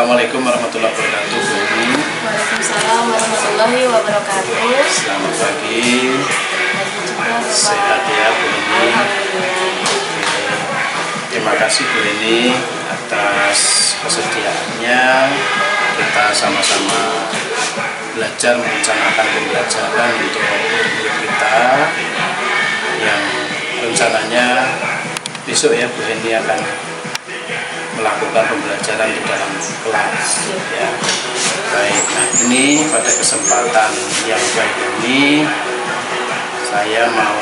Assalamualaikum warahmatullahi wabarakatuh. Waalaikumsalam warahmatullahi wabarakatuh. Selamat pagi. Pagi juga Bapak. Sehat ya Bu Eni. Alhamdulillah. Terima kasih Bu Eni atas kesediaannya. Kita sama-sama belajar merencanakan pembelajaran untuk murid kita yang rencananya besok ya Bu Eni akan melakukan pembelajaran di dalam kelas ya. Baik, nah ini pada kesempatan yang baik ini saya mau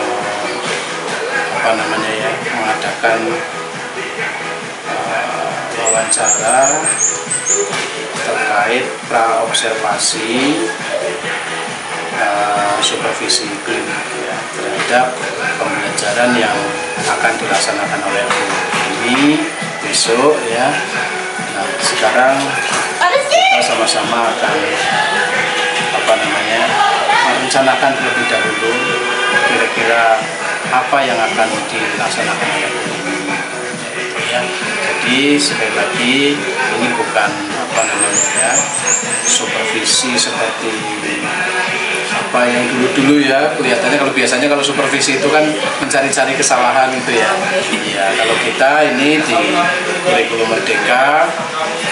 mengadakan wawancara terkait praobservasi supervisi klinik ya, terhadap pembelajaran yang akan dilaksanakan oleh Bu ini besok ya. Nah sekarang kita sama-sama akan merencanakan terlebih dahulu kira-kira apa yang akan dilaksanakan oleh Bu ini ya. Jadi sekali lagi ini bukan supervisi seperti apa yang dulu-dulu ya, kelihatannya kalau biasanya kalau supervisi itu kan mencari-cari kesalahan gitu ya. Iya, kalau kita ini di kurikulum Merdeka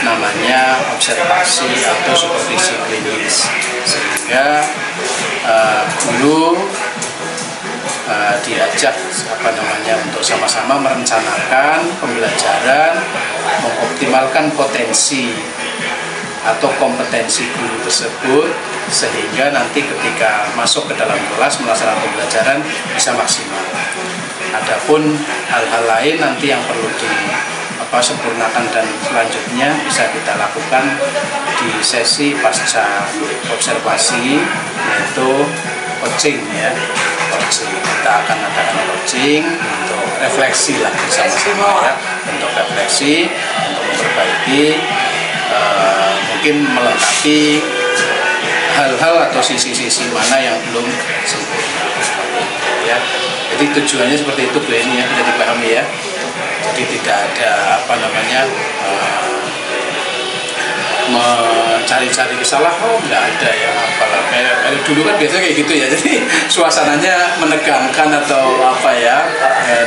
namanya observasi atau supervisi klinis, sehingga guru diajak untuk sama-sama merencanakan pembelajaran, mengoptimalkan potensi atau kompetensi guru tersebut sehingga nanti ketika masuk ke dalam kelas melaksanakan pembelajaran bisa maksimal. Adapun hal-hal lain nanti yang perlu disempurnakan dan selanjutnya bisa kita lakukan di sesi pasca observasi, yaitu coaching ya. Coaching. Kita akan adakan coaching untuk refleksi lah bersama-sama ya, untuk refleksi, untuk memperbaiki, mungkin melengkapi hal-hal atau sisi-sisi mana yang belum sempurna ya. Jadi tujuannya seperti itu Bu Eni ya, bisa dipahami ya. Jadi tidak ada mencari-cari kesalahan, nggak ada ya. Kalau dulu kan biasanya kayak gitu ya, jadi suasananya menegangkan atau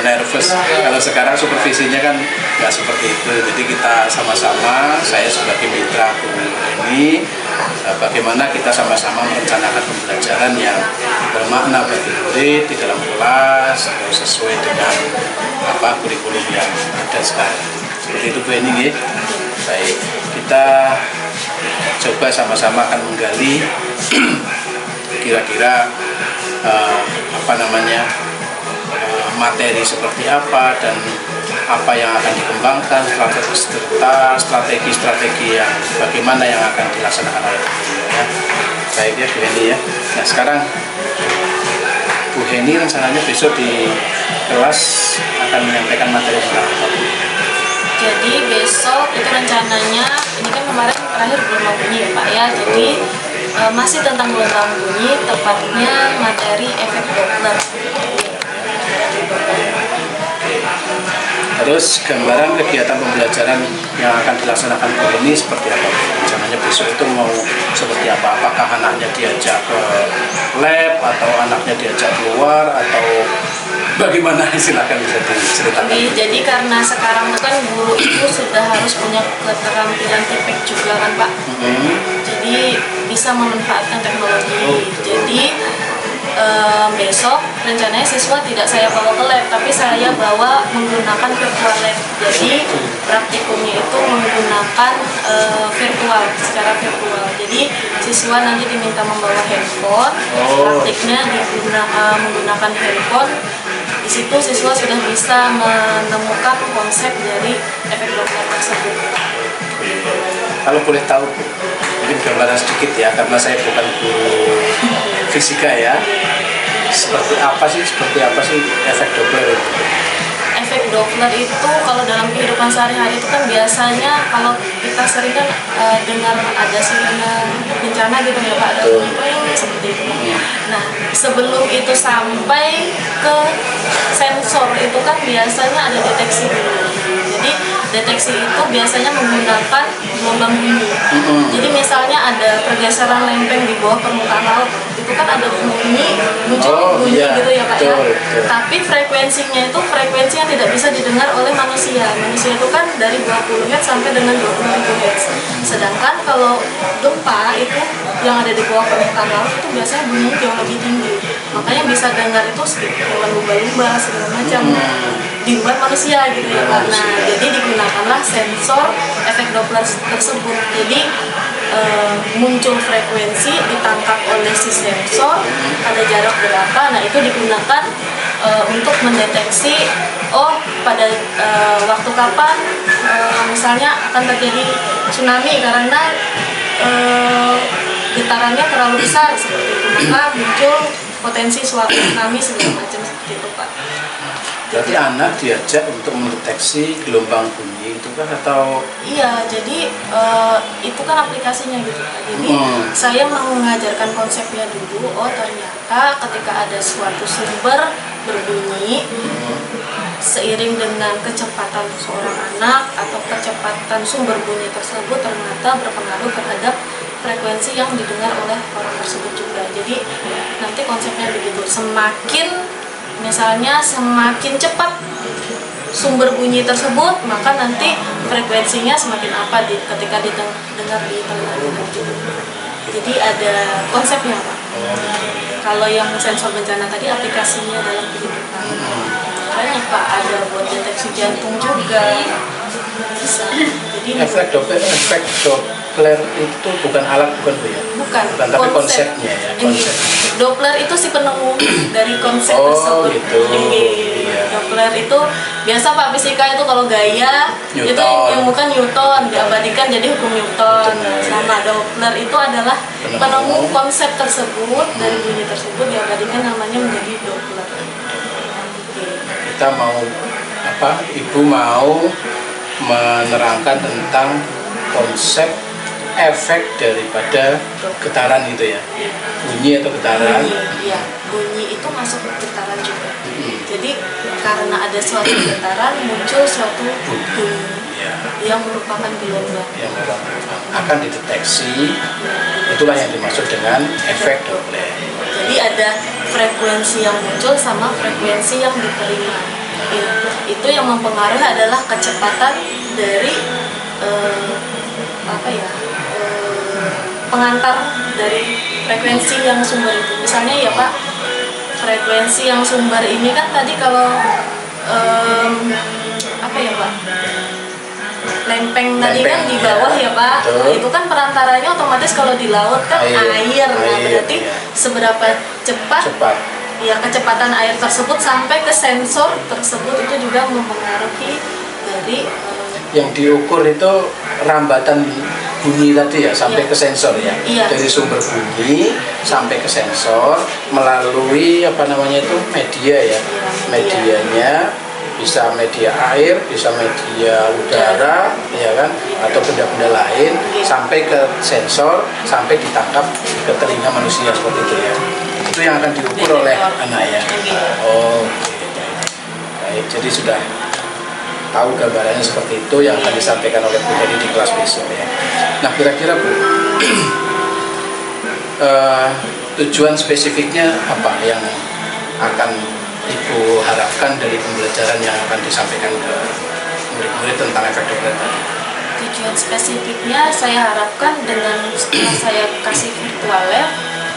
nervous. Kalau sekarang supervisinya kan nggak seperti itu, jadi kita sama-sama, saya sebagai mitra Bu Eni, bagaimana kita sama-sama merencanakan pembelajaran yang bermakna bagi murid di dalam kelas sesuai dengan kurikulum yang ada sekarang. Seperti itu Bu Eni ya. Baik, kita coba sama-sama akan menggali kira-kira materi seperti apa dan apa yang akan dikembangkan, strategi-strategi yang bagaimana yang akan dilaksanakan oleh Bu Heni ya. Baik ya Bu Heni ya. Nah sekarang Bu Heni rencananya besok di kelas akan menyampaikan materi tentang apa? Jadi besok itu rencananya, ini kan kemarin terakhir gelombang bunyi ya Pak ya. Jadi masih tentang gelombang bunyi, tepatnya materi efek Doppler. Terus gambaran kegiatan pembelajaran yang akan dilaksanakan Bu Eni seperti apa? Rencananya besok itu mau seperti apa? Apakah anaknya diajak ke lab atau anaknya diajak keluar atau bagaimana? Silakan bisa diceritakan. Jadi karena sekarang kan guru itu sudah harus punya keterampilan TPK juga kan Pak. Jadi bisa memanfaatkan teknologi. Jadi besok rencananya siswa tidak saya bawa ke lab, tapi saya bawa menggunakan virtual lab. Jadi praktikumnya itu menggunakan secara virtual. Jadi siswa nanti diminta membawa handphone, praktiknya menggunakan handphone. Di situ siswa sudah bisa menemukan konsep dari efek Doppler tersebut. Kalau boleh tahu, mungkin gambaran sedikit ya, karena saya bukan guru fisika ya. Seperti apa sih efek Doppler itu? Efek Doppler itu kalau dalam kehidupan sehari-hari itu kan biasanya kalau kita sering kan dengar ada sirine bencana gitu ya Pak, ada seperti itu. Nah sebelum itu sampai ke sensor itu kan biasanya ada deteksi dulu. Jadi Jadi deteksi itu biasanya menggunakan gelombang bunyi. Jadi misalnya ada pergeseran lempeng di bawah permukaan laut, itu kan ada bunyi, muncul bunyi gitu ya Pak ya. Tapi frekuensinya itu frekuensi yang tidak bisa didengar oleh manusia. Manusia itu kan dari 20 Hz sampai dengan 20.000 Hz. Sedangkan kalau gempa itu yang ada di bawah permukaan laut itu biasanya bunyinya jauh lebih tinggi. Makanya bisa dengar itu sekitar lumba-lumba segala macam di luar manusia gitu ya Pak. Nah, jadi digunakanlah sensor efek Doppler tersebut. Jadi muncul frekuensi ditangkap oleh si sensor pada jarak berapa. Nah, itu digunakan untuk mendeteksi pada waktu kapan misalnya akan terjadi tsunami karena getarannya terlalu besar seperti itu, maka muncul potensi tsunami segala macam seperti itu Pak. Berarti anak diajak untuk mendeteksi gelombang bunyi itu kan atau? Iya, jadi itu kan aplikasinya gitu Pak. Jadi saya mau mengajarkan konsepnya dulu. Oh ternyata ketika ada suatu sumber berbunyi seiring dengan kecepatan seorang anak atau kecepatan sumber bunyi tersebut ternyata berpengaruh terhadap frekuensi yang didengar oleh orang tersebut juga. Jadi nanti konsepnya begitu, semakin cepat sumber bunyi tersebut, maka nanti frekuensinya semakin apa ketika didengar di telinga kita. Jadi ada konsepnya Pak. Kalau yang sensor bencana tadi aplikasinya dalam kehidupan. Makanya Pak ada buat deteksi jantung juga bisa. Jadi efek Doppler itu bukan alat bukan Bu ya? Bukan tapi konsepnya ya. Doppler itu si penemu dari konsep tersebut. Gitu. Iya. Doppler itu biasa Pak fisika itu kalau gaya Newton. itu yang bukan Newton diabadikan jadi hukum Newton. Sama Doppler itu adalah penemu konsep tersebut dari bunyi tersebut diabadikan namanya menjadi Doppler. Kita mau Ibu mau menerangkan tentang konsep efek daripada getaran itu ya, bunyi atau getaran. Iya, bunyi itu masuk ke getaran juga. Jadi karena ada suatu getaran muncul suatu bunyi yang merupakan gelombang. Yang akan dideteksi, itulah yang dimaksud dengan efek Doppler. Jadi ada frekuensi yang muncul sama frekuensi yang diterima. Itu yang mempengaruhi adalah kecepatan dari pengantar dari frekuensi yang sumber itu. Misalnya ya Pak, frekuensi yang sumber ini kan tadi kalau lempeng tadi kan di bawah ya Pak. Itu kan perantaranya otomatis kalau di laut kan air. Nah, berarti seberapa cepat ya kecepatan air tersebut sampai ke sensor tersebut itu juga mempengaruhi dari yang diukur itu rambatan bunyi tadi ya sampai ke sensor ya. Dari sumber bunyi sampai ke sensor melalui media ya. Medianya bisa media air, bisa media udara ya kan, atau benda-benda lain sampai ke sensor, sampai ditangkap ke telinga manusia seperti itu ya. Itu yang akan diukur oleh anak ya. Baik, jadi sudah tahu gambarannya seperti itu yang akan disampaikan oleh Bu Hedi di kelas besok ya. Nah kira-kira Bu, tujuan spesifiknya apa yang akan Ibu harapkan dari pembelajaran yang akan disampaikan ke murid-murid tentang efek Doppler tadi? Tujuan spesifiknya saya harapkan dengan setelah saya kasih virtual lab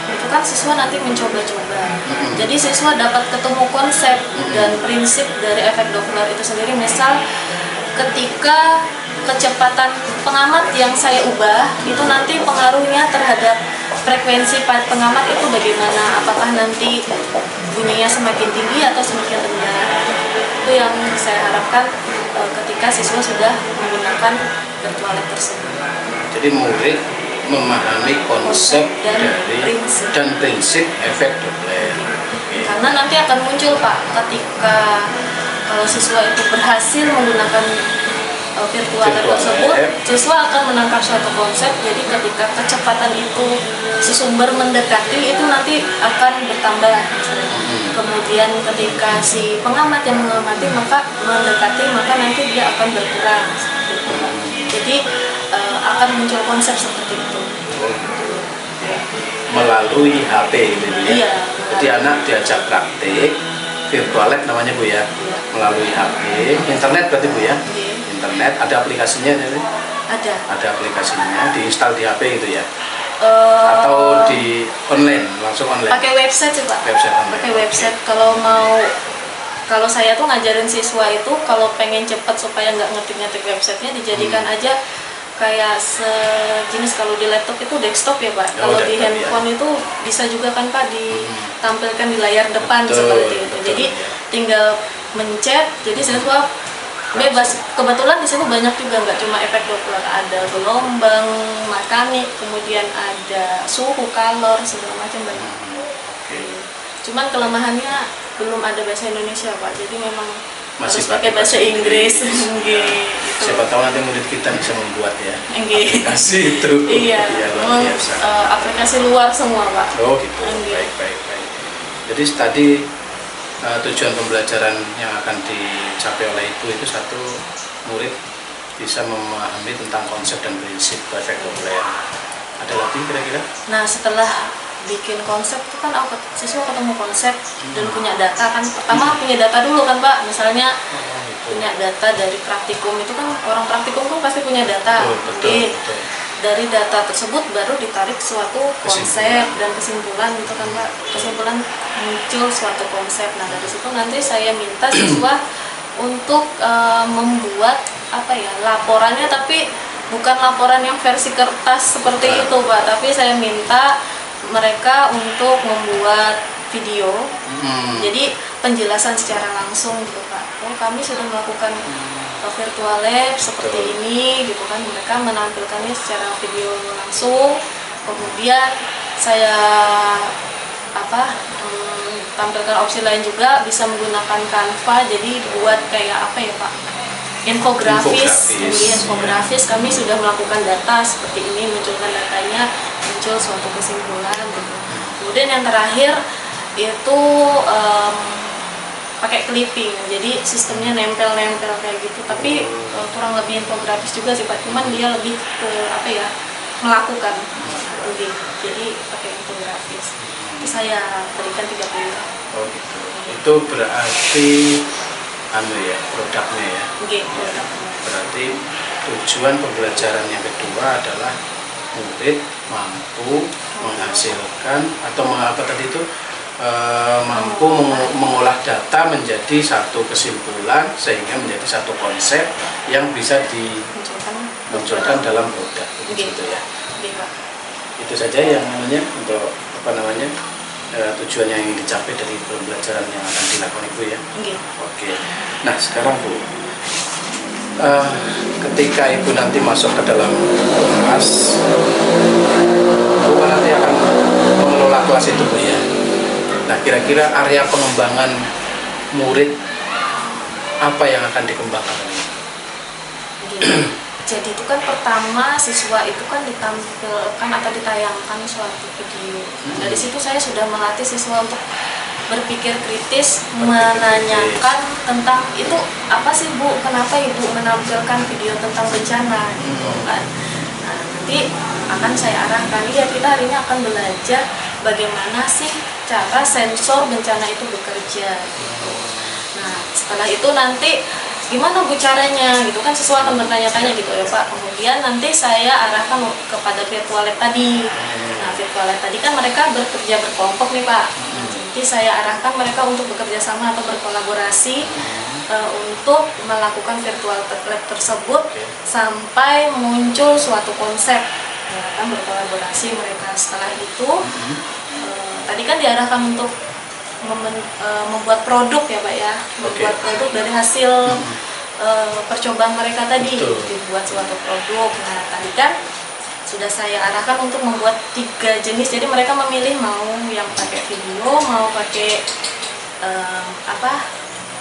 itu kan siswa nanti mencoba-coba. Jadi siswa dapat ketemu konsep dan prinsip dari efek Doppler itu sendiri. Misal ketika kecepatan pengamat yang saya ubah itu nanti pengaruhnya terhadap frekuensi pengamat itu bagaimana, apakah nanti bunyinya semakin tinggi atau semakin rendah. Itu yang saya harapkan ketika siswa sudah menggunakan virtual lab tersebut. Jadi murid memahami konsep dan prinsip efek Doppler. Karena nanti akan muncul Pak ketika kalau siswa itu berhasil menggunakan virtual lab Virtual tersebut, lab. siswa akan menangkap suatu konsep. Jadi ketika kecepatan itu si sumber mendekati, itu nanti akan bertambah misalnya. Kemudian ketika si pengamat yang mengamati maka mendekati, maka nanti dia akan berkurang seperti itu. Jadi akan muncul konsep seperti itu. Melalui HP gitu ya. Iya. Jadi anak diajak praktik virtual lab namanya Bu ya. Melalui HP, internet berarti Bu ya. Iya. Internet ada aplikasinya jadi? Ada. Ada aplikasinya, diinstal di HP gitu ya. Eh, Atau di online, langsung online. pakai website sih Pak. Website online. Pakai website. Kalau saya tuh ngajarin siswa itu kalau pengen cepat supaya nggak ngetik-ngetik websitenya, dijadikan aja kayak sejenis, kalau di laptop itu desktop ya Pak. Oh, Kalau di desktop, handphone itu bisa juga kan Pak ditampilkan di layar depan Betul, seperti itu. betul, Jadi ya. tinggal mencet, jadi siswa bebas. Kebetulan di situ banyak juga, nggak cuma efek Doppler, ada gelombang mekanik, kemudian ada suhu, kalor, segala macam banyak. Cuman kelemahannya belum ada bahasa Indonesia Pak, jadi memang Masih harus pakai bahasa Inggris. Nggih, gitu. Siapa tahu nanti murid kita bisa membuat ya Nggih. aplikasi itu. Iya, luar memang biasa. aplikasi luar semua Pak. Oh gitu, Nggih. baik. Jadi tadi tujuan pembelajaran yang akan dicapai oleh Ibu itu satu, murid bisa memahami tentang konsep dan prinsip efek Doppler. Ada lagi kira-kira? Nah setelah bikin konsep itu kan siswa ketemu konsep dan punya data kan. Pertama punya data dulu kan Pak, misalnya punya data dari praktikum, itu kan orang praktikum kan pasti punya data. Jadi dari data tersebut baru ditarik suatu konsep dan kesimpulan gitu kan Pak. Kesimpulan muncul suatu konsep. Nah dari situ nanti saya minta siswa untuk membuat laporannya, tapi bukan laporan yang versi kertas seperti itu Pak, tapi saya minta mereka untuk membuat video. Jadi penjelasan secara langsung gitu Pak. Oh kami sudah melakukan virtual lab seperti ini gitu kan, mereka menampilkannya secara video langsung. Kemudian saya tampilkan opsi lain juga, bisa menggunakan Canva, jadi buat kayak Pak, infografis. Kami sudah melakukan data seperti ini, munculkan datanya, muncul suatu kesimpulan gitu. Kemudian yang terakhir itu pakai clipping, jadi sistemnya nempel-nempel kayak gitu, tapi kurang lebih infografis juga sih Pak, cuman dia lebih ke melakukan lebih, jadi pakai infografis. Itu saya berikan 30. Oh gitu. Itu berarti produknya ya. Berarti tujuan pembelajaran yang kedua adalah murid mampu menghasilkan atau mampu mengolah data menjadi satu kesimpulan sehingga menjadi satu konsep yang bisa dimunculkan dalam produk. Begitu ya. Itu saja yang untuk tujuan yang ingin dicapai dari pembelajaran yang akan dilakukan Ibu ya. Oke. Nah sekarang Bu, ketika Ibu nanti masuk ke dalam kelas, Ibu nanti akan mengelola kelas itu Bu ya. Nah kira-kira area pengembangan murid apa yang akan dikembangkan? Jadi itu kan pertama siswa itu kan ditampilkan atau ditayangkan suatu video. Dari situ saya sudah melatih siswa untuk berpikir kritis, menanyakan tentang itu apa sih Bu, kenapa Ibu menampilkan video tentang bencana gitu kan. Nah, nanti akan saya arahkan, ya kita hari ini akan belajar bagaimana sih cara sensor bencana itu bekerja gitu. Nah setelah itu nanti gimana Bu caranya gitu kan, siswa akan bertanya-tanya gitu ya Pak. Kemudian nanti saya arahkan kepada virtual lab tadi. Nah virtual lab tadi kan mereka bekerja berkelompok nih Pak. Jadi saya arahkan mereka untuk bekerja sama atau berkolaborasi untuk melakukan virtual lab tersebut sampai muncul suatu konsep. Ya kan, berkolaborasi mereka. Setelah itu tadi kan diarahkan untuk membuat produk ya Pak ya, membuat produk dari hasil percobaan mereka tadi. Dibuat suatu produk. Nah tadi kan sudah saya arahkan untuk membuat 3 jenis, jadi mereka memilih mau yang pakai video, mau pakai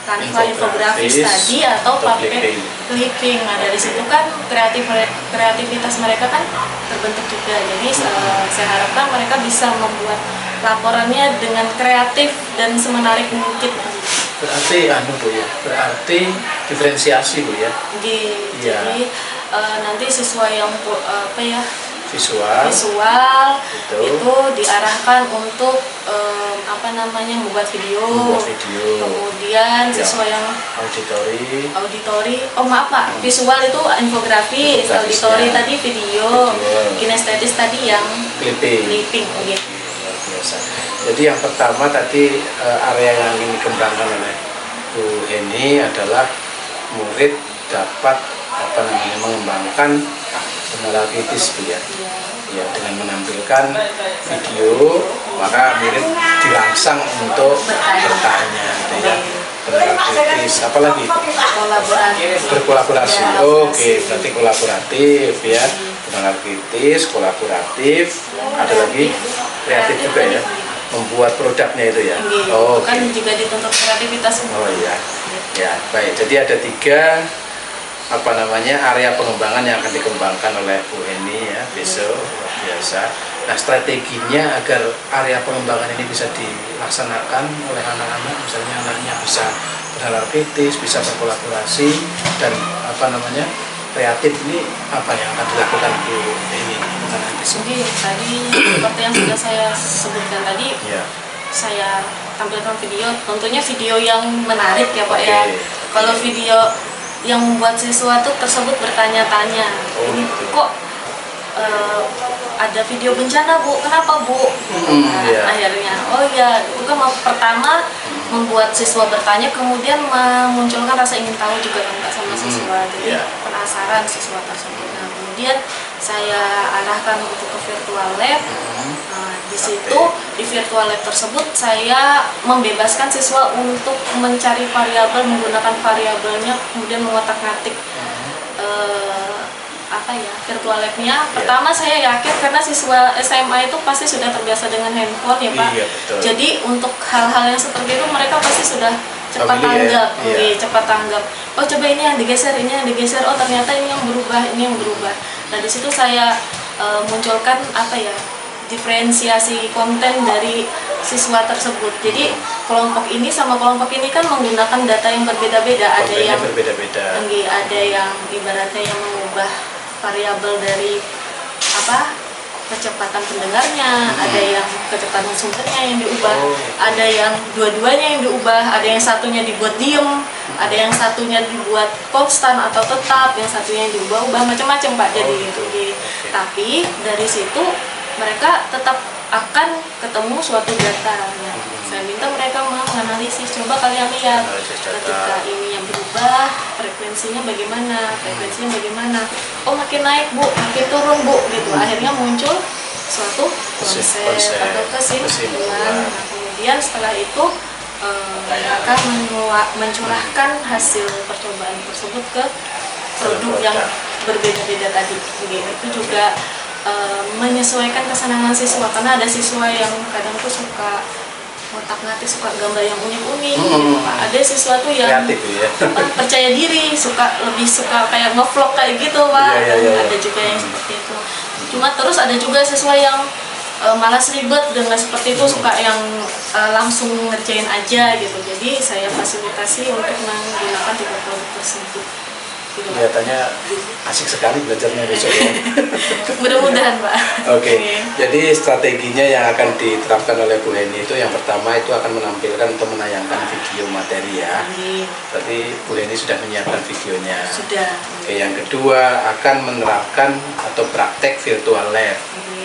tanpa infografis tadi atau pakai clipping. Nah dari situ kan kreativitas mereka kan terbentuk juga. Jadi saya harapkan mereka bisa membuat laporannya dengan kreatif dan semenarik mungkin. Berarti Bu ya, berarti diferensiasi Bu ya. Jadi nanti siswa yang visual itu diarahkan untuk membuat video. Kemudian siswa yang auditori, visual itu infografis, auditori tadi video, kinestetis tadi yang clipping. Biasa. Jadi yang pertama tadi area yang ingin dikembangkan oleh Bu Heni adalah murid dapat mengembangkan pengenalan kritis Bu ya. Ya, dengan menampilkan video maka murid dirangsang untuk bertanya gitu ya. Pengenalan kritis, apalagi berkolaborasi. Oke, berarti kolaboratif ya. Pengenalan kritis, kolaboratif, ada lagi kreatif juga ya, membuat produknya itu ya. Kan juga dituntut kreativitas. Oh iya, ya baik. Jadi ada 3 area pengembangan yang akan dikembangkan oleh Bu Heni ya besok, luar biasa. Nah strateginya agar area pengembangan ini bisa dilaksanakan oleh anak-anak, misalnya anaknya bisa bernalar kritis, bisa berkolaborasi dan kreatif, ini apa yang akan dilakukan Bu Heni? Jadi tadi seperti yang sudah saya sebutkan tadi, saya tampilkan video, tentunya video yang menarik ya Pak ya. Kalau video yang membuat siswa tersebut bertanya-tanya, ini kok ada video bencana Bu, kenapa Bu? Akhirnya, itu kan pertama membuat siswa bertanya, kemudian memunculkan rasa ingin tahu juga kan Pak sama siswa, jadi penasaran siswa tersebut. Nah kemudian saya arahkan untuk ke virtual lab. Nah, di situ di virtual lab tersebut saya membebaskan siswa untuk mencari variabel, menggunakan variabelnya, kemudian mengotak-ngatik virtual labnya. Pertama saya yakin karena siswa SMA itu pasti sudah terbiasa dengan handphone ya Pak. Jadi untuk hal-hal yang seperti itu mereka pasti sudah cepat tanggap, cepat tanggap. Oh coba ini yang digeser, oh ternyata ini yang berubah, Nah di situ saya munculkan diferensiasi konten dari siswa tersebut. Jadi kelompok ini sama kelompok ini kan menggunakan data yang berbeda-beda. Ada yang ibaratnya yang mengubah variabel dari kecepatan pendengarnya, ada yang kecepatan sumbernya yang diubah, ada yang dua-duanya yang diubah, ada yang satunya dibuat diem, ada yang satunya dibuat konstan atau tetap, yang satunya diubah-ubah macam-macam Pak. Tapi dari situ mereka tetap akan ketemu suatu data. Saya minta mereka menganalisis, coba kalian lihat ketika ini yang berubah, frekuensinya bagaimana, oh makin naik Bu, makin turun Bu, gitu. Akhirnya muncul suatu konsep atau kesimpulan. Nah, kemudian setelah itu mereka mencurahkan hasil percobaan tersebut ke produk yang berbeda-beda tadi. Itu juga menyesuaikan kesenangan siswa, karena ada siswa yang kadang tuh suka ngotak-ngatik, suka gambar yang unik-unik gitu Pak. Ada siswa tuh yang kreatif, percaya diri, lebih suka kayak ngevlog kayak gitu Pak. Ada juga yang seperti itu. Cuma terus ada juga siswa yang malas ribet dengan seperti itu, suka yang langsung ngerjain aja gitu. Jadi saya fasilitasi untuk menggunakan 3 produk tersebut. Kelihatannya asik sekali belajarnya besok ya. Mudah-mudahan Pak. Oke. Jadi strateginya yang akan diterapkan oleh Bu Heni itu yang pertama itu akan menampilkan atau menayangkan video materi ya. Berarti Bu Heni sudah menyiapkan videonya. Sudah. Oke, yang kedua akan menerapkan atau praktek virtual lab.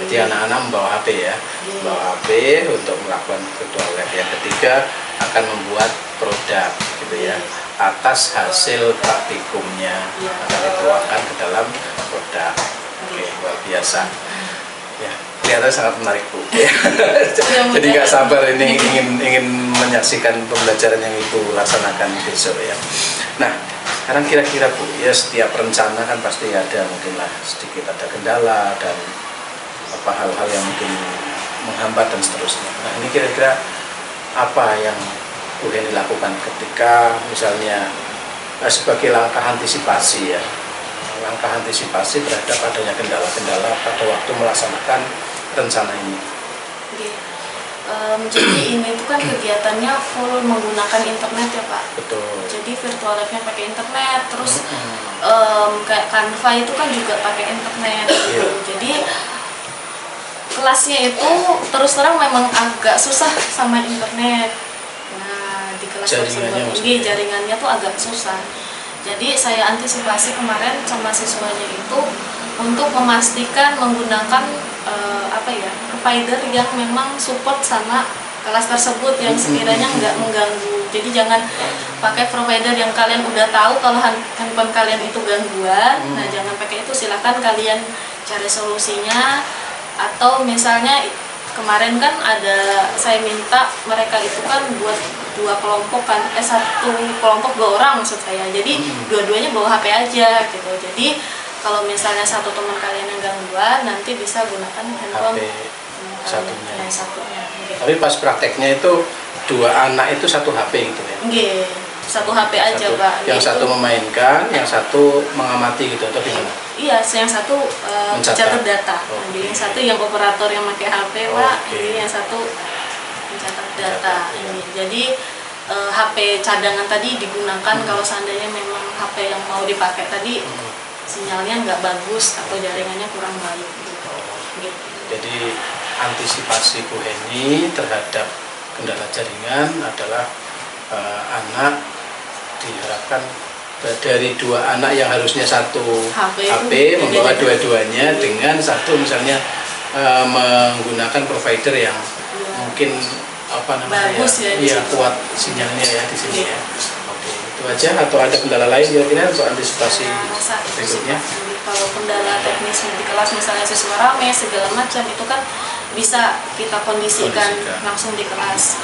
Jadi anak-anak membawa HP ya, membawa HP untuk melakukan virtual lab. Yang ketiga akan membuat produk gitu ya, atas hasil praktikumnya akan dituangkan ke dalam produk. Oke, luar biasa. Ya, kelihatan sangat menarik Bu. Jadi nggak sabar ini ingin menyaksikan pembelajaran yang Ibu laksanakan besok ya. Nah, sekarang kira-kira Bu, ya setiap rencana kan pasti ada mungkinlah sedikit ada kendala dan hal-hal yang mungkin menghambat dan seterusnya. Nah, ini kira-kira apa yang Bu Heni lakukan ketika misalnya sebagai langkah antisipasi ya, langkah antisipasi terhadap adanya kendala-kendala pada waktu melaksanakan rencana ini? Oke. Jadi ini tuh kan kegiatannya full menggunakan internet ya Pak. Betul. Jadi virtual lab-nya pakai internet, terus kayak Canva itu kan juga pakai internet. Iya. Jadi kelasnya itu terus terang memang agak susah sama internet. Nah di kelas Jaringannya tersebut maksudnya? jaringannya tuh agak susah. Jadi saya antisipasi kemarin sama siswanya itu untuk memastikan menggunakan provider yang memang support sama kelas tersebut yang sekiranya nggak mengganggu. Jadi jangan pakai provider yang kalian udah tahu kalau handphone kalian itu gangguan. Nah jangan pakai itu, silahkan kalian cari solusinya. Atau misalnya kemarin kan ada saya minta mereka itu kan buat 2 kelompok kan, satu kelompok 2 orang maksud saya. Jadi dua-duanya bawa HP aja gitu. Jadi kalau misalnya satu teman kalian yang gangguan, nanti bisa gunakan handphone satunya. yang satunya. Gitu. Tapi pas prakteknya itu 2 anak itu 1 HP gitu ya? Nggih, 1 HP aja Pak. Yang Yaitu, satu memainkan, yang satu mengamati gitu atau gimana? Iya, yang satu mencatat data. Oke. Yang satu yang operator yang pakai HP Pak, Oke. ini yang satu mencatat data. Ini. Jadi HP cadangan tadi digunakan kalau seandainya memang HP yang mau dipakai tadi sinyalnya nggak bagus atau jaringannya kurang baik gitu. Gitu. Jadi antisipasi Bu Heni terhadap kendala jaringan adalah anak diharapkan dari 2 anak yang harusnya satu HP membawa dua-duanya dengan satu misalnya menggunakan provider yang mungkin Bagus ya di situ. kuat sinyalnya ya di sini ya. Oke, itu aja atau ada kendala lain kira-kira untuk antisipasi Masa itu sih, berikutnya? Pak. Jadi kalau kendala teknis di kelas misalnya siswa rame segala macam itu kan bisa kita kondisikan langsung di kelas.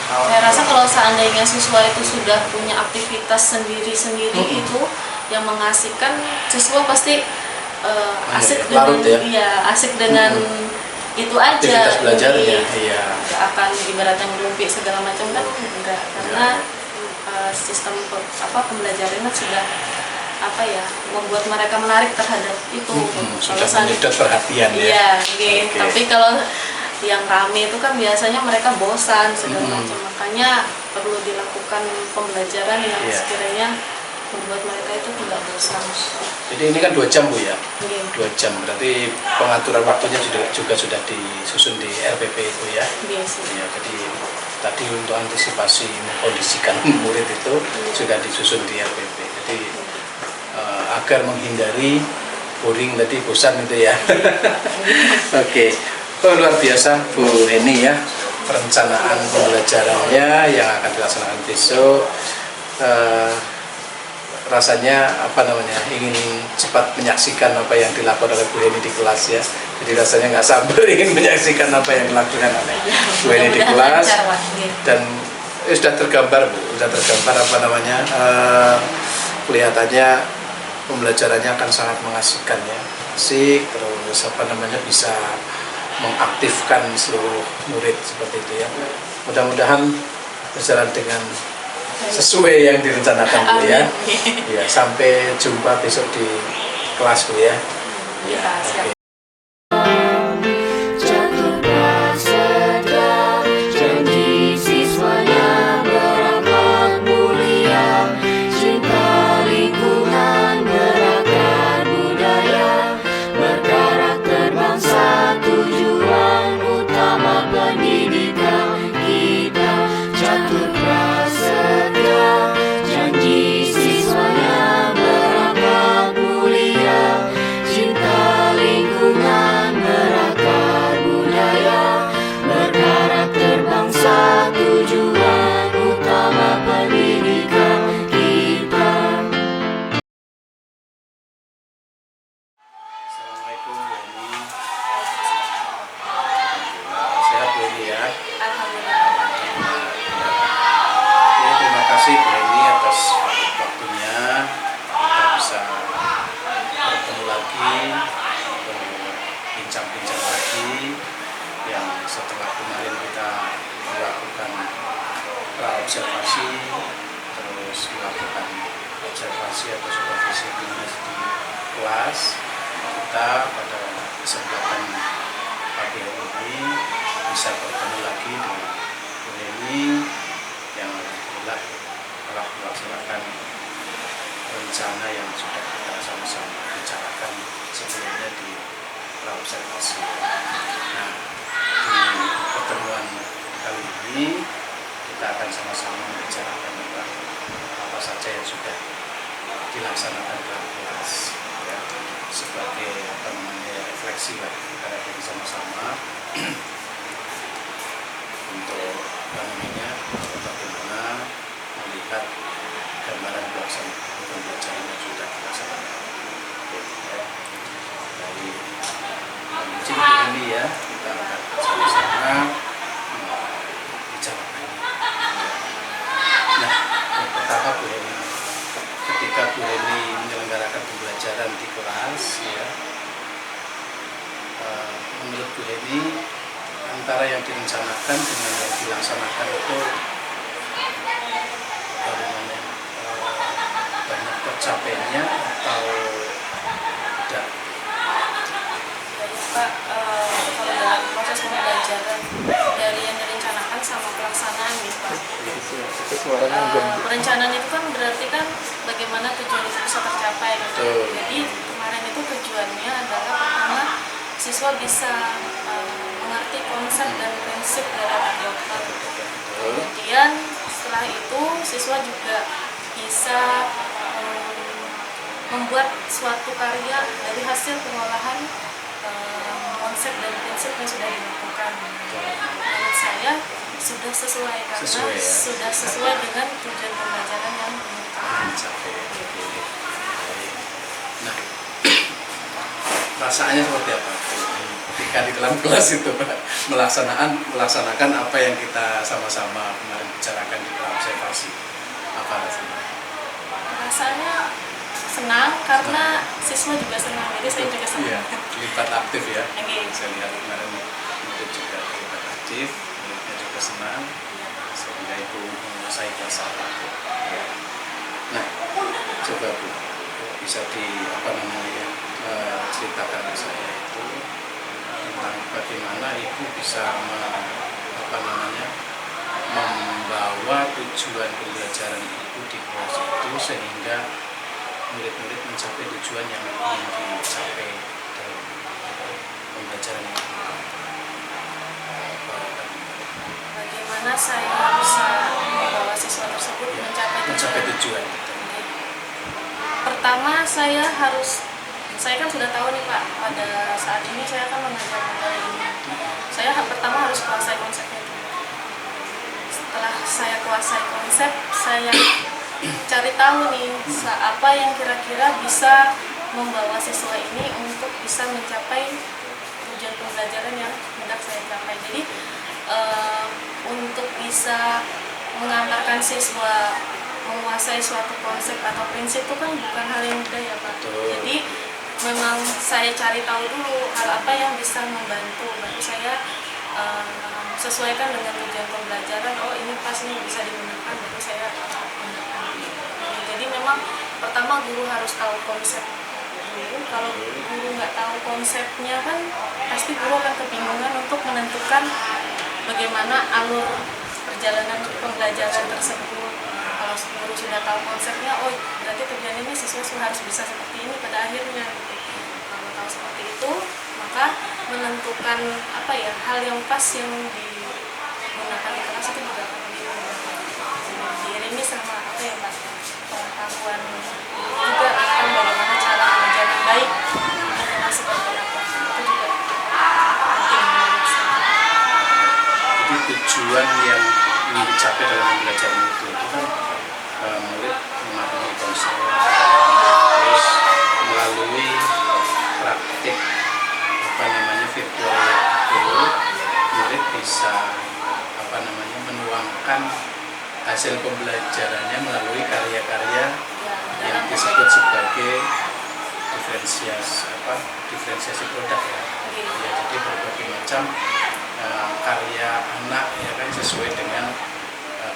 Saya rasa kalau seandainya siswa itu sudah punya aktivitas sendiri-sendiri itu yang mengasihkan, siswa pasti asik dengan larut ya? asik dengan itu aja. Aktivitas belajarnya, iya. Nggak akan ibaratnya ngerumpi segala macam kan enggak, karena sistem pembelajarannya sudah membuat mereka menarik terhadap itu. Sudah menyedot perhatian ya. Iya, Oke. tapi kalau yang rame itu kan biasanya mereka bosan segala macam, makanya perlu dilakukan pembelajaran yang sekiranya membuat mereka itu tidak bosan. Jadi ini kan 2 jam Bu ya? Iya. 2 jam, berarti pengaturan waktunya juga sudah disusun di RPP itu ya? Biasa. Ya, jadi tadi untuk antisipasi mengkondisikan murid itu sudah disusun di RPP. Jadi agar menghindari boring tadi, bosan itu ya. Oke. Oh, luar biasa Bu Heni ya, perencanaan pembelajarannya yang akan dilaksanakan besok. Rasanya ingin cepat menyaksikan apa yang dilakukan oleh Bu Heni di kelas ya. Jadi rasanya nggak sabar ingin menyaksikan apa yang dilakukan oleh Bu Heni di kelas. Dan sudah tergambar Bu, kelihatannya pembelajarannya akan sangat mengasihkan ya, asik, terus bisa mengaktifkan seluruh murid seperti itu ya. Mudah-mudahan berjalan dengan sesuai yang direncanakan Bu ya. Ya, sampai jumpa besok di kelas Bu ya. Ya, siap. Assalamualaikum Bu Heni. Sehat Bu Heni ya. Alhamdulillah. Ya, terima kasih Bu Heni atas waktunya. Kita bisa bertemu lagi, bincang-bincang lagi yang setelah kemarin kita melakukan praobservasi, terus melakukan observasi atau supervisi di kelas. Kita pada kesempatan pagi hari ini bisa bertemu lagi dengan Bu Heni yang alhamdulillah telah melaksanakan rencana yang sudah kita sama-sama bicarakan sebelumnya di praobservasi. Nah, di pertemuan kali ini kita akan sama-sama membicarakan tentang apa saja yang sudah dilaksanakan dalam kelas, ya, sebagai refleksi lah kita bersama-sama untuk bagaimana melihat gambaran pelaksanaan pembelajaran yang sudah dilaksanakan. Ya. Dari menuju ini ya, kita akan sama-sama bicarakan. Nah, yang pertama Bu Heni, ketika Bu Heni menyelenggarakan pembelajaran di kelas, ya, menurut Bu Heni antara yang direncanakan dengan yang dilaksanakan itu bagaimana, banyak tercapainya atau tidak? Pak, kalau dalam proses pembelajaran dari yang direncanakan sama pelaksanaan nih Pak. Perencanaan itu kan berarti kan bagaimana tujuan itu bisa tercapai gitu. Jadi kemarin itu tujuannya adalah pertama siswa bisa mengerti konsep dan prinsip dari alat dokter. Kemudian setelah itu siswa juga bisa membuat suatu karya dari hasil pengolahan konsep dan prinsip yang sudah dilakukan. Menurut saya sudah sesuai karena ya? sudah sesuai dengan tujuan pembelajaran yang Mencapai. Nah, perasaannya seperti apa ketika di dalam kelas itu melaksanakan apa yang kita sama-sama kemarin bicarakan di observasi? Apa rasanya? rasanya senang karena siswa juga senang, jadi saya juga senang. Iya, terlibat aktif ya. Oke. Saya lihat kemarin itu juga terlibat aktif, muridnya juga senang, sehingga itu menguasai bahasa Arab. Ya. Nah, coba Bu, bisa ceritakan ke saya itu tentang bagaimana Ibu bisa membawa tujuan pembelajaran Ibu di kelas itu sehingga murid-murid mencapai tujuan yang ingin dicapai dalam pembelajaran itu. Bagaimana saya bisa membawa siswa tersebut mencapai tujuan. Pertama saya kan sudah tahu nih Pak, pada saat ini saya akan mengajar materi ini. Saya pertama harus kuasai konsepnya dulu. Setelah saya kuasai konsep, saya cari tahu nih apa yang kira-kira bisa membawa siswa ini untuk bisa mencapai tujuan pembelajaran yang hendak saya capai. Jadi untuk bisa mengantarkan siswa menguasai suatu konsep atau prinsip itu kan bukan hal yang mudah ya Pak. Jadi memang saya cari tahu dulu hal apa yang bisa membantu saya sesuaikan dengan tujuan pembelajaran. Oh ini pas ini bisa digunakan, baru saya gunakan. Jadi memang pertama guru harus tahu konsep dulu. Kalau guru nggak tahu konsepnya kan pasti guru akan kebingungan untuk menentukan bagaimana alur perjalanan pembelajaran tersebut. Kalau guru sudah tahu konsepnya, oh berarti tujuan ini siswa harus bisa seperti ini pada akhirnya. Kalau tahu seperti itu, maka menentukan hal yang pas yang digunakan di kelas itu juga akan lebih mudah. Diiringi sama Pak, pengetahuan juga akan bagaimana cara mengajar yang baik, kelas seperti apa. Itu juga penting menurut saya. Jadi tujuan yang ingin dicapai dalam pembelajaran itu kan murid memahami konsep, terus melalui praktik virtual itu murid bisa menuangkan hasil pembelajarannya melalui karya-karya yang disebut sebagai diferensiasi produk ya. Jadi berbagai macam karya anak ya kan sesuai dengan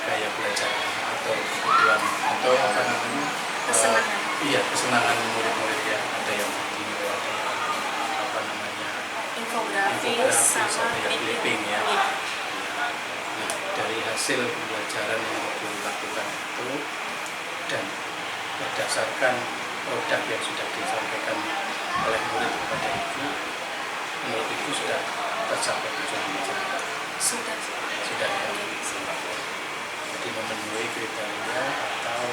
gaya belajar atau kebutuhan atau apa namanya Kesenangan. iya kesenangan murid-murid ya, ada yang video, ada yang apa namanya Infografis sama ada yang clipping ya. Iya. Nah, dari hasil pembelajaran yang dilakukan itu dan berdasarkan produk yang sudah disampaikan oleh murid kepada ibu, menurut ibu sudah tercapai tujuan belajar? Sudah. Sudah ya. Jadi memenuhi kriteria atau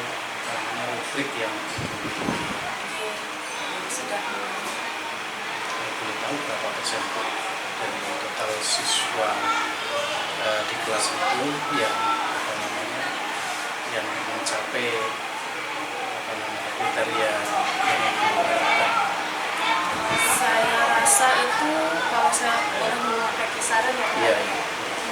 namanya rubrik yang Iya, sudah. boleh tahu berapa persen dari total siswa di kelas itu yang apa namanya yang mencapai apa namanya kriteria yang diharapkan. Saya rasa itu kalau saya boleh memakai kisaran ya Pak, Iya,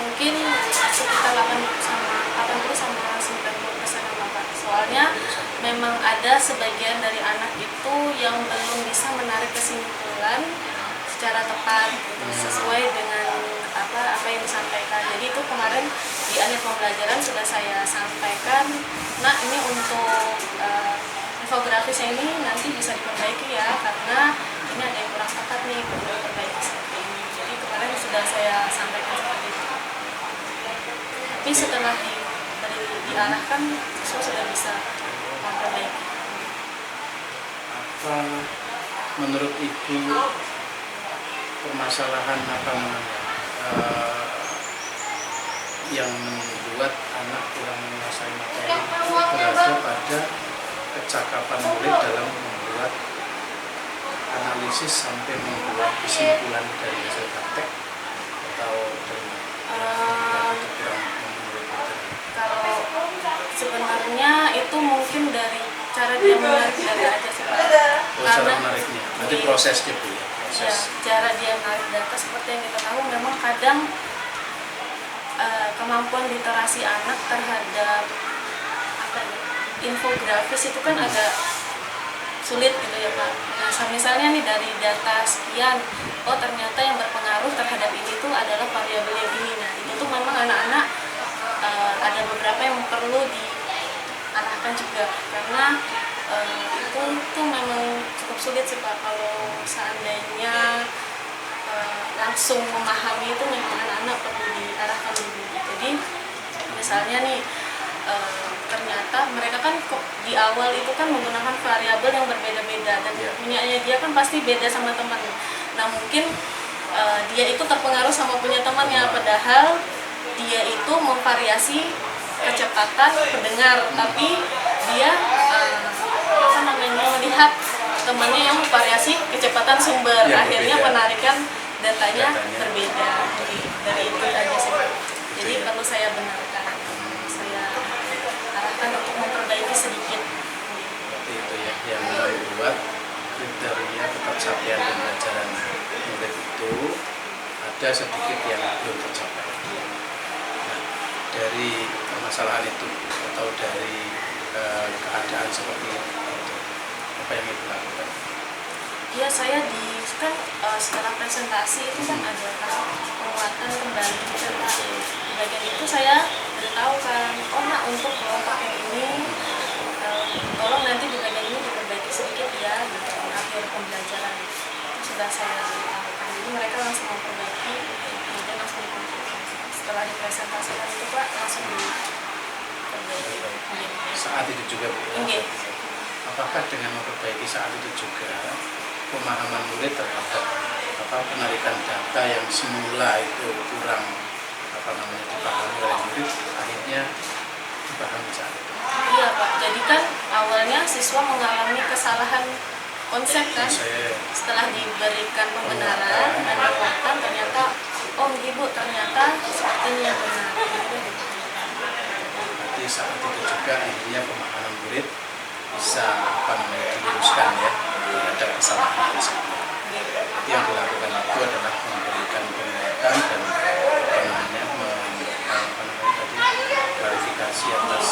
mungkin sekitar 80 sama 90% ya Pak. Soalnya memang ada sebagian dari anak itu yang belum bisa menarik kesimpulan secara tepat gitu, sesuai dengan apa yang disampaikan. Jadi itu kemarin di akhir pembelajaran sudah saya sampaikan, nah ini untuk infografisnya ini nanti bisa diperbaiki ya, karena ini ada yang kurang tepat nih, perlu diperbaiki seperti ini. Jadi kemarin sudah saya sampaikan seperti itu. Tapi setelah diarahkan, siswa sudah bisa memperbaiki. Apa menurut ibu permasalahan apa namanya yang membuat anak kurang menguasai materi berada pada kecakapan murid dalam membuat analisis sampai membuat kesimpulan dari hasil praktek atau dari kurang menurut materi? Kalau sebenarnya itu mungkin dari cara dia menarik data aja sih Pak. Cara menariknya, nanti prosesnya Bu ya, proses. Ya, cara dia menarik data seperti yang kita tahu memang kadang kemampuan literasi anak terhadap infografis itu kan agak sulit gitu ya Pak. Nah, misalnya nih dari data sekian, oh ternyata yang berpengaruh terhadap ini tuh adalah variabel yang ini. Nah, itu tuh memang anak-anak ada beberapa yang perlu diarahkan juga, karena itu tuh memang cukup sulit sih Pak. Kalau seandainya langsung memahami itu memang anak-anak perlu diarahkan dulu. Jadi misalnya nih ternyata mereka kan di awal itu kan menggunakan variabel yang berbeda-beda dan punyanya dia kan pasti beda sama teman. Nah mungkin dia itu terpengaruh sama punya temannya, padahal dia itu memvariasi kecepatan pendengar, tapi dia melihat temannya yang memvariasi kecepatan sumber, ya, akhirnya berbeda. penarikan datanya berbeda. Dari itu aja sih. Jadi perlu saya benarkan, saya arahkan untuk memperbaiki sedikit. Seperti itu ya, yang membuat kriteria ketercapaian pembelajaran murid itu ada sedikit yang belum tercapai. Nah, dari permasalahan itu atau dari keadaan seperti itu, apa yang Ibu lakukan? Ya saya kan setelah presentasi itu kan ada penguatan kembali gitu Pak. Di bagian itu saya beritahukan, oh nak untuk kelompok yang ini tolong nanti di bagian ini diperbaiki sedikit ya gitu. Akhir pembelajaran itu sudah saya beritahukan, jadi mereka langsung memperbaiki, kemudian langsung diperbaiki. Setelah dipresentasikan itu Pak langsung diperbaiki. Saat itu juga Bu, Oke. apakah dengan memperbaiki saat itu juga pemahaman murid terhadap penarikan data yang semula itu kurang dipahami oleh murid akhirnya dipahami saat itu? Iya Pak, jadi kan awalnya siswa mengalami kesalahan konsep kan, setelah diberikan pembenaran dan penguatan ternyata oh ibu ternyata seperti ini yang benar. Berarti saat itu juga akhirnya pemahaman murid bisa diluruskan ya terhadap kesalahan tersebut. Yang dilakukan itu adalah memberikan penguatan dan klarifikasi atas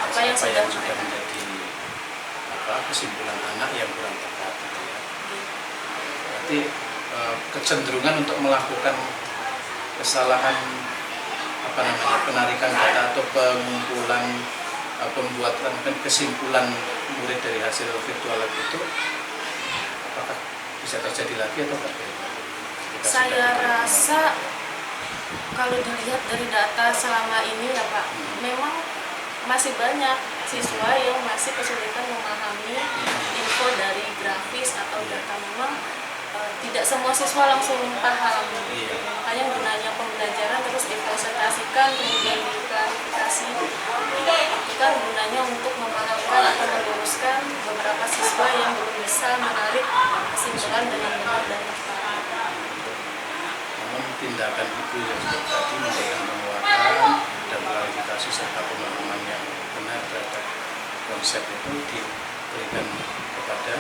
apa yang sudah menjadi kesimpulan anak yang kurang tepat gitu ya. Berarti kecenderungan untuk melakukan kesalahan penarikan data atau pengumpulan pembuatan kesimpulan murid dari hasil virtual lab itu, apakah bisa terjadi lagi atau tidak? Saya rasa kalau dilihat dari data selama ini ya Pak, memang masih banyak siswa yang masih kesulitan memahami info dari grafis atau data. Memang tidak semua siswa langsung paham. Makanya gunanya pembelajaran terus dipresentasikan, kemudian diklarifikasi. Itu kan gunanya untuk memahamkan atau meluruskan beberapa siswa yang belum bisa menarik kesimpulan dengan benar dan tepat. Namun tindakan ibu yang sudah tadi memberikan penguatan dan klarifikasi serta pemahaman yang benar terhadap konsep itu diberikan kepada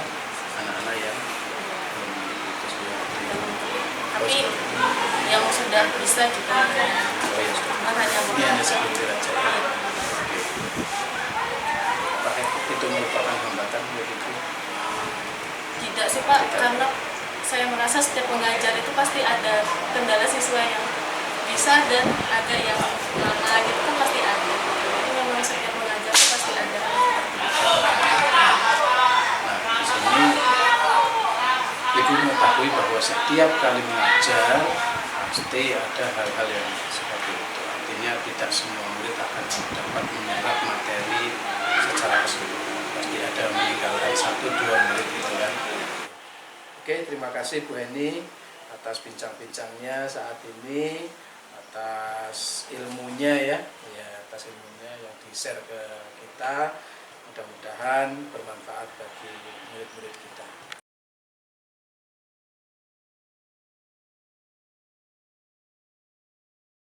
anak-anak yang belum memiliki kesulitan. Tapi yang sudah bisa juga Ini hanya seperti aja. Apakah itu merupakan hambatan begitu? tidak sih Pak, karena saya merasa setiap pengajar itu pasti ada kendala siswa yang bisa dan ada yang lama gitu kan pasti ada. Jadi memang setiap pengajar itu pasti ada. Nah, di sini ibu mengetahui bahwa setiap kali mengajar pasti ada hal-hal yang seperti itu. Artinya tidak semua murid akan dapat menyerap materi secara keseluruhan. Pasti ada meninggalkan 1-2 murid gitu kan. Oke, terima kasih Bu Heni atas bincang-bincangnya saat ini, atas ilmunya ya, atas ilmunya yang di-share ke kita. Mudah-mudahan bermanfaat bagi murid-murid kita.